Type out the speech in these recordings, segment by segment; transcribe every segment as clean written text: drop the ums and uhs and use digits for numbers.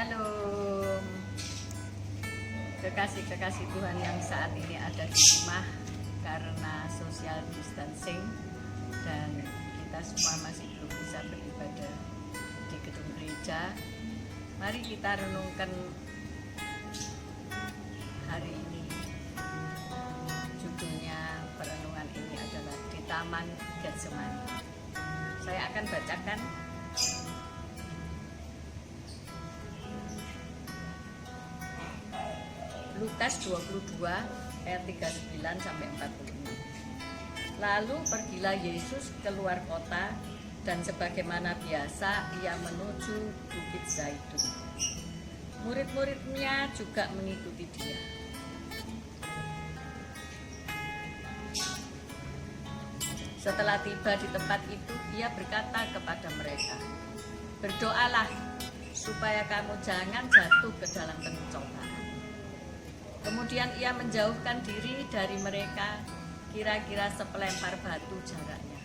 Shalom, kekasih-kekasih Tuhan yang saat ini ada di rumah karena social distancing dan kita semua masih belum bisa beribadah di gedung gereja. Mari kita renungkan hari ini. Judulnya perenungan ini adalah di Taman Getsemani. Saya akan bacakan Lukas 22 ayat 39 sampai 46. Lalu pergilah Yesus keluar kota dan sebagaimana biasa ia menuju Bukit Zaitun. Murid-muridnya juga mengikuti dia. Setelah tiba di tempat itu, ia berkata kepada mereka, "Berdoalah supaya kamu jangan jatuh ke dalam pencobaan." Kemudian ia menjauhkan diri dari mereka, kira-kira sepelempar batu jaraknya.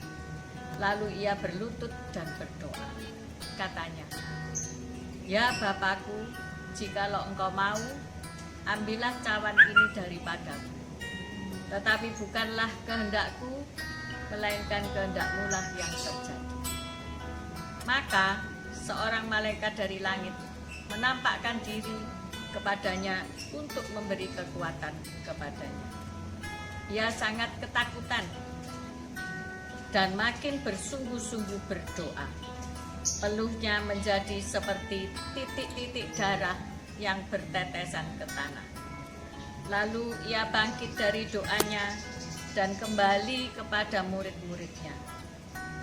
Lalu ia berlutut dan berdoa. Katanya, "Ya Bapakku, jikalau engkau mau, ambillah cawan ini daripadaku. Tetapi bukanlah kehendakku, melainkan kehendak-Mu lah yang terjadi." Maka seorang malaikat dari langit menampakkan diri kepadanya untuk memberi kekuatan kepadanya. Ia sangat ketakutan dan makin bersungguh-sungguh berdoa. Peluhnya menjadi seperti titik-titik darah yang bertetesan ke tanah. Lalu ia bangkit dari doanya dan kembali kepada murid-muridnya.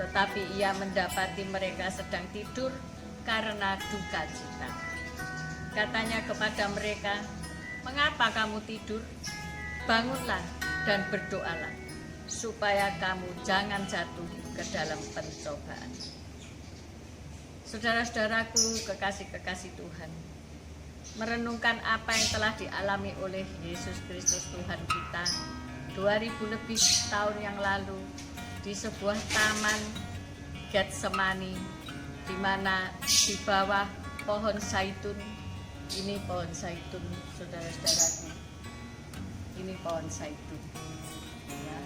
Tetapi ia mendapati mereka sedang tidur karena duka cita. Katanya kepada mereka, "Mengapa kamu tidur? Bangunlah dan berdoalah, supaya kamu jangan jatuh ke dalam pencobaan." Saudara-saudaraku, kekasih-kekasih Tuhan, merenungkan apa yang telah dialami oleh Yesus Kristus Tuhan kita 2000 lebih tahun yang lalu di sebuah taman Getsemani, di mana di bawah pohon zaitun. Ini pohon zaitun, saudara-saudaraku. Ini pohon zaitun. Ya.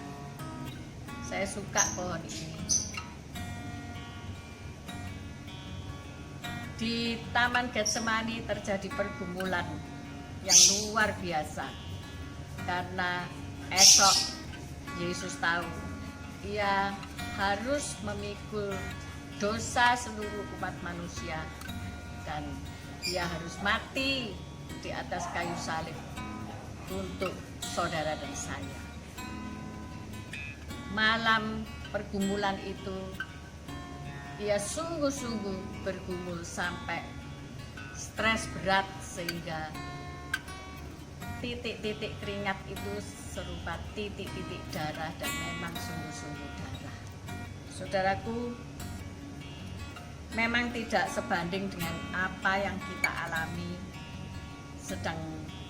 Saya suka pohon ini. Di Taman Getsemani terjadi pergumulan yang luar biasa. Karena esok Yesus tahu ia harus memikul dosa seluruh umat manusia dan ia harus mati di atas kayu salib untuk saudara dan saya. Malam pergumulan itu, ia sungguh-sungguh bergumul sampai stres berat sehingga titik-titik keringat itu serupa titik-titik darah dan memang sungguh-sungguh darah. Saudaraku, memang tidak sebanding dengan apa yang kita alami, sedang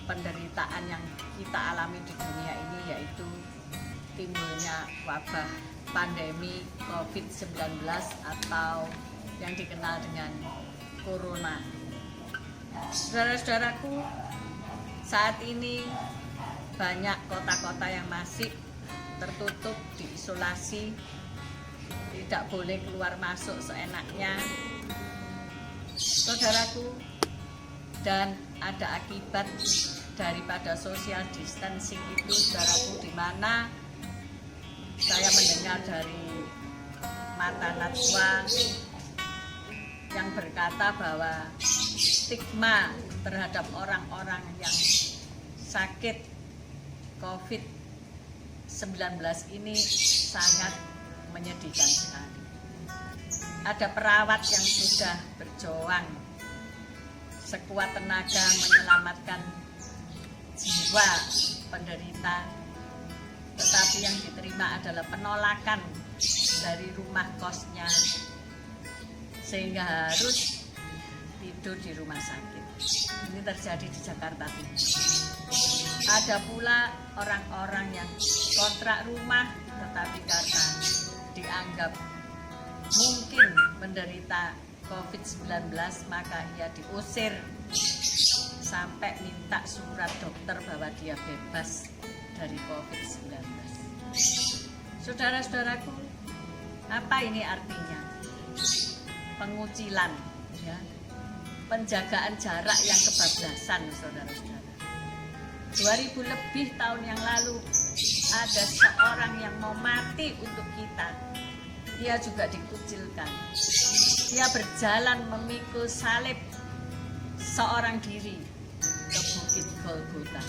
penderitaan yang kita alami di dunia ini, yaitu timbulnya wabah pandemi COVID-19 atau yang dikenal dengan Corona. Saudara-saudaraku, saat ini banyak kota-kota yang masih tertutup, diisolasi, tidak boleh keluar masuk seenaknya, saudaraku, dan ada akibat daripada social distancing itu, saudaraku, di mana saya mendengar dari mata natwa yang berkata bahwa stigma terhadap orang-orang yang sakit COVID-19 ini sangat menyedihkan sekali. Ada perawat yang sudah berjuang sekuat tenaga menyelamatkan jiwa penderita, tetapi yang diterima adalah penolakan dari rumah kosnya sehingga harus tidur di rumah sakit. Ini terjadi di Jakarta Timur. Ada pula orang-orang yang kontrak rumah tetapi karena dianggap mungkin menderita COVID-19 maka ia diusir sampai minta surat dokter bahwa dia bebas dari COVID-19. Saudara-saudaraku, apa ini artinya? Pengucilan, ya, penjagaan jarak yang kebablasan, saudara-saudara. 2000 lebih tahun yang lalu ada seorang yang mau mati untuk kita. Dia juga dikucilkan. Dia berjalan memikul salib seorang diri ke Bukit Golgota.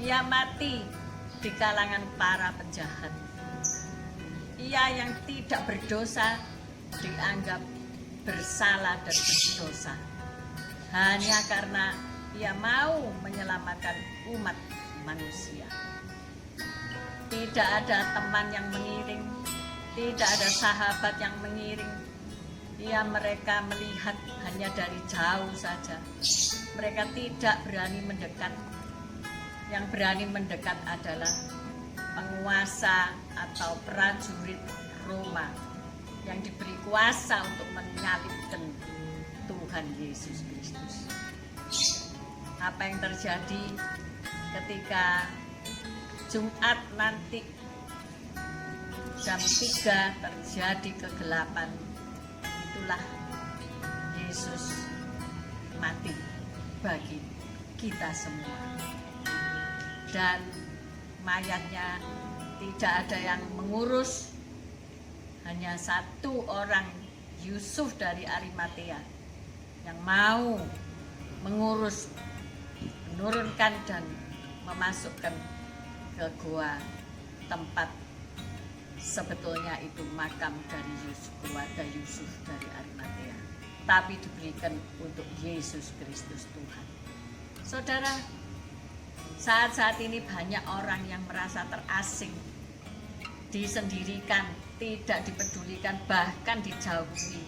Ia mati di kalangan para penjahat. Ia yang tidak berdosa dianggap bersalah dan berdosa hanya karena ia mau menyelamatkan umat manusia. Tidak ada teman yang mengiring, tidak ada sahabat yang mengiring. Mereka melihat hanya dari jauh saja. Mereka tidak berani mendekat. Yang berani mendekat adalah penguasa atau prajurit Roma yang diberi kuasa untuk menyalibkan Tuhan Yesus Kristus. Apa yang terjadi ketika Jumat nanti jam 3 terjadi kegelapan? Itulah Yesus mati bagi kita semua. Dan mayatnya tidak ada yang mengurus. Hanya satu orang, Yusuf dari Arimatea, yang mau mengurus, menurunkan dan memasukkan ke gua tempat sebetulnya itu makam dari Yusuf, keluarga Yusuf dari Arimatea, tapi diberikan untuk Yesus Kristus Tuhan. Saudara, saat-saat ini banyak orang yang merasa terasing, disendirikan, tidak dipedulikan, bahkan dijauhi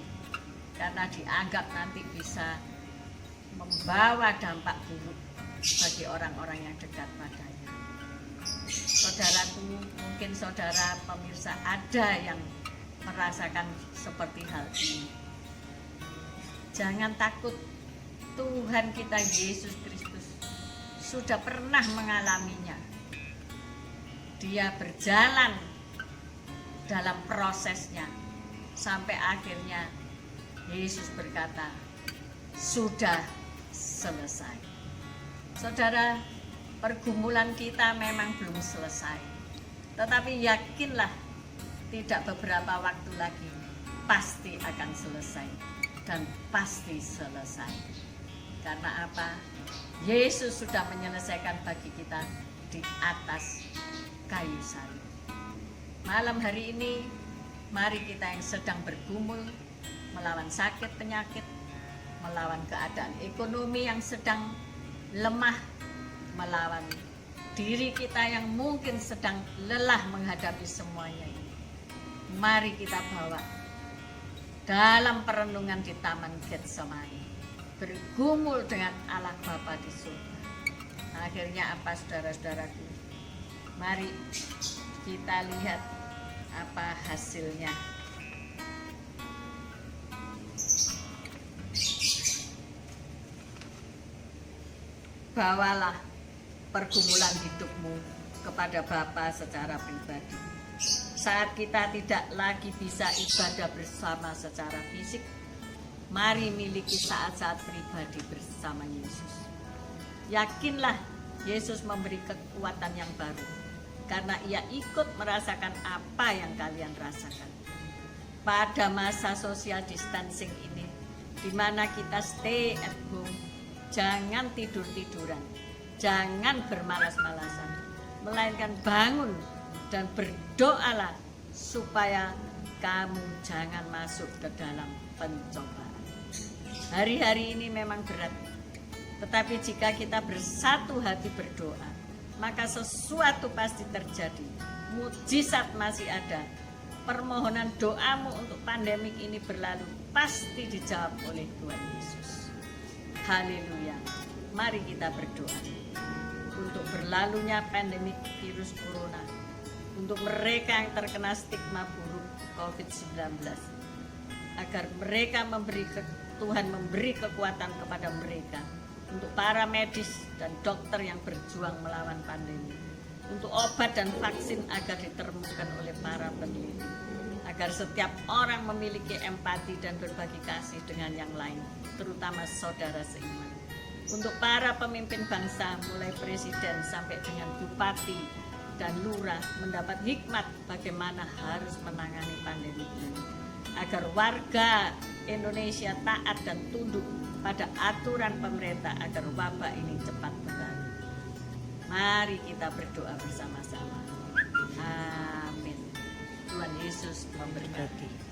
karena dianggap nanti bisa membawa dampak buruk bagi orang-orang yang dekat padanya. Saudaraku, mungkin saudara pemirsa ada yang merasakan seperti hal ini. Jangan takut, Tuhan kita Yesus Kristus sudah pernah mengalaminya. Dia berjalan dalam prosesnya sampai akhirnya Yesus berkata, sudah selesai. Saudara, pergumulan kita memang belum selesai, tetapi yakinlah tidak beberapa waktu lagi pasti akan selesai dan pasti selesai. Karena apa? Yesus sudah menyelesaikan bagi kita di atas kayu salib. Malam hari ini, mari kita yang sedang bergumul melawan sakit penyakit, melawan keadaan ekonomi yang sedang lemah, melawan diri kita yang mungkin sedang lelah menghadapi semuanya ini. Mari kita bawa dalam perenungan di Taman Getsemani, bergumul dengan Allah Bapa di surga. Akhirnya apa, saudara-saudaraku? Mari kita lihat apa hasilnya. Bawalah pergumulan hidupmu kepada Bapa secara pribadi. Saat kita tidak lagi bisa ibadah bersama secara fisik, mari miliki saat-saat pribadi bersama Yesus. Yakinlah Yesus memberi kekuatan yang baru, karena ia ikut merasakan apa yang kalian rasakan. Pada masa social distancing ini, di mana kita stay at home, jangan tidur-tiduran, jangan bermalas-malasan, melainkan bangun dan berdoalah supaya kamu jangan masuk ke dalam pencobaan. Hari-hari ini memang berat, tetapi jika kita bersatu hati berdoa, maka sesuatu pasti terjadi. Mujizat masih ada. Permohonan doamu untuk pandemik ini berlalu pasti dijawab oleh Tuhan Yesus. Haleluya. Mari kita berdoa untuk berlalunya pandemik virus corona, untuk mereka yang terkena stigma buruk COVID-19, agar mereka memberi Tuhan memberi kekuatan kepada mereka, untuk para medis dan dokter yang berjuang melawan pandemi, untuk obat dan vaksin agar ditemukan oleh para peneliti, agar setiap orang memiliki empati dan berbagi kasih dengan yang lain, terutama saudara seiman. Untuk para pemimpin bangsa, mulai presiden sampai dengan bupati dan lurah, mendapat hikmat bagaimana harus menangani pandemi ini, agar warga Indonesia taat dan tunduk pada aturan pemerintah agar wabah ini cepat berlalu. Mari kita berdoa bersama-sama. Amin. Tuhan Yesus memberkati.